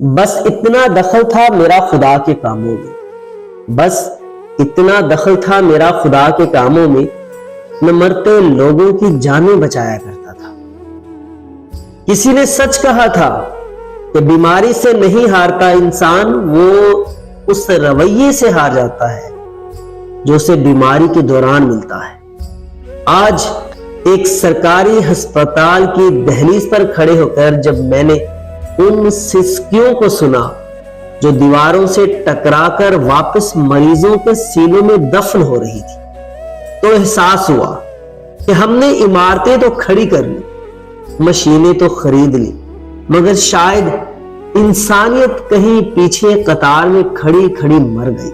بس اتنا دخل تھا میرا خدا کے کاموں میں، بس اتنا دخل تھا میرا خدا کے کاموں میں، میں مرتے لوگوں کی جانیں بچایا کرتا تھا۔ کسی نے سچ کہا تھا کہ بیماری سے نہیں ہارتا انسان، وہ اس رویے سے ہار جاتا ہے جو اسے بیماری کے دوران ملتا ہے۔ آج ایک سرکاری ہسپتال کی دہلیز پر کھڑے ہو کر جب میں نے ان سسکیوں کو سنا جو دیواروں سے ٹکرا کر واپس مریضوں کے سینوں میں دفن ہو رہی تھی، تو احساس ہوا کہ ہم نے عمارتیں تو کھڑی کر لی، مشینیں تو خرید لی، مگر شاید انسانیت کہیں پیچھے قطار میں کھڑی کھڑی مر گئی۔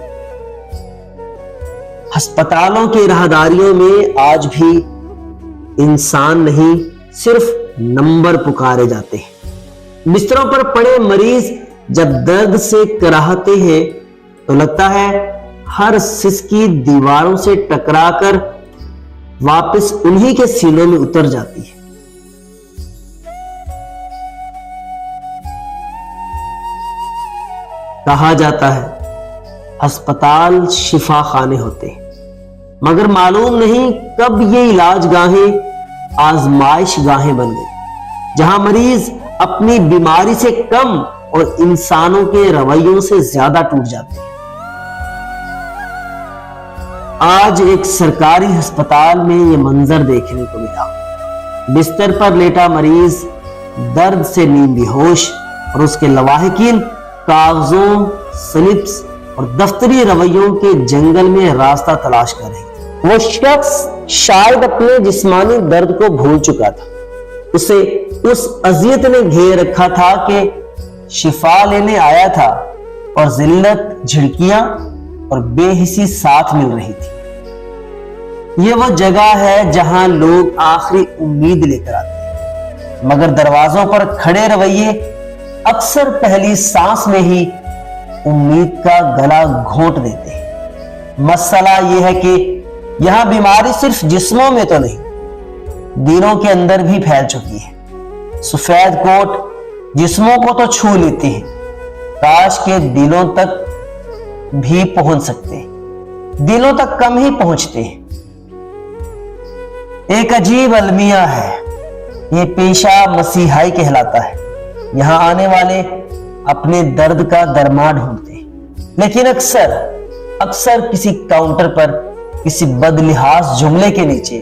ہسپتالوں کی راہداریوں میں آج بھی انسان نہیں، صرف نمبر پکارے جاتے ہیں۔ بستروں پر پڑے مریض جب درد سے کراہتے ہیں تو لگتا ہے ہر سسکی دیواروں سے ٹکرا کر واپس انہی کے سینوں میں اتر جاتی ہے۔ کہا جاتا ہے ہسپتال شفا خانے ہوتے ہیں، مگر معلوم نہیں کب یہ علاج گاہیں آزمائش گاہیں بن گئی، جہاں مریض اپنی بیماری سے کم اور انسانوں کے رویوں سے زیادہ ٹوٹ جاتے ہیں۔ آج ایک سرکاری ہسپتال میں یہ منظر دیکھنے کو ملا۔ بستر پر لیٹا مریض درد سے نیم بے ہوش، اور اس کے لواحقین کاغذوں، سلپس اور دفتری رویوں کے جنگل میں راستہ تلاش کر رہے تھے۔ وہ شخص شاید اپنے جسمانی درد کو بھول چکا تھا، اسے اس اذیت نے گھیر رکھا تھا کہ شفا لینے آیا تھا اور ذلت، جھڑکیاں اور بے حسی ساتھ مل رہی تھی۔ یہ وہ جگہ ہے جہاں لوگ آخری امید لے کر آتے ہیں، مگر دروازوں پر کھڑے رویے اکثر پہلی سانس میں ہی امید کا گلا گھونٹ دیتے ہیں۔ مسئلہ یہ ہے کہ یہاں بیماری صرف جسموں میں تو نہیں، دلوں کے اندر بھی پھیل چکی ہے۔ سفید کوٹ جسموں کو تو چھو لیتی ہے، کاش کے دلوں تک بھی پہنچ سکتے ہیں، دلوں تک کم ہی پہنچتے ہیں۔ ایک عجیب المیہ ہے یہ پیشہ مسیحائی کہلاتا ہے۔ یہاں آنے والے اپنے درد کا درما ڈھونڈتے ہیں، لیکن اکثر کسی کاؤنٹر پر، کسی بد لحاظ جملے کے نیچے،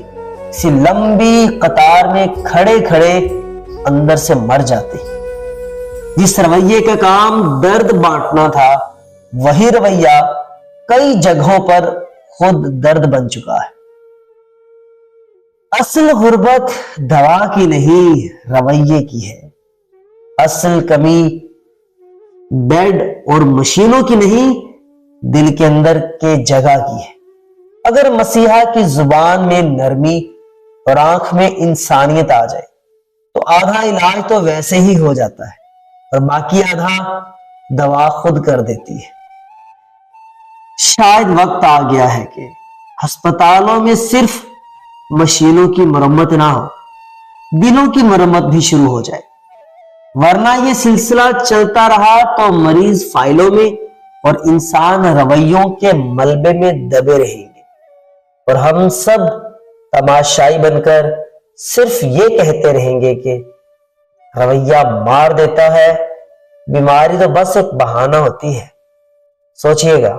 کسی لمبی قطار میں کھڑے کھڑے اندر سے مر جاتے ہیں۔ جس رویے کا کام درد بانٹنا تھا، وہی رویہ کئی جگہوں پر خود درد بن چکا ہے۔ اصل غربت دوا کی نہیں، رویے کی ہے۔ اصل کمی بیڈ اور مشینوں کی نہیں، دل کے اندر کے جگہ کی ہے۔ اگر مسیحا کی زبان میں نرمی اور آنکھ میں انسانیت آ جائے تو آدھا علاج تو ویسے ہی ہو جاتا ہے، اور باقی آدھا دوا خود کر دیتی ہے۔ شاید وقت آ گیا ہے کہ ہسپتالوں میں صرف مشینوں کی مرمت نہ ہو، دلوں کی مرمت بھی شروع ہو جائے، ورنہ یہ سلسلہ چلتا رہا تو مریض فائلوں میں اور انسان رویوں کے ملبے میں دبے رہیں گے، اور ہم سب تماشائی بن کر صرف یہ کہتے رہیں گے کہ رویہ مار دیتا ہے، بیماری تو بس ایک بہانہ ہوتی ہے۔ سوچئے گا۔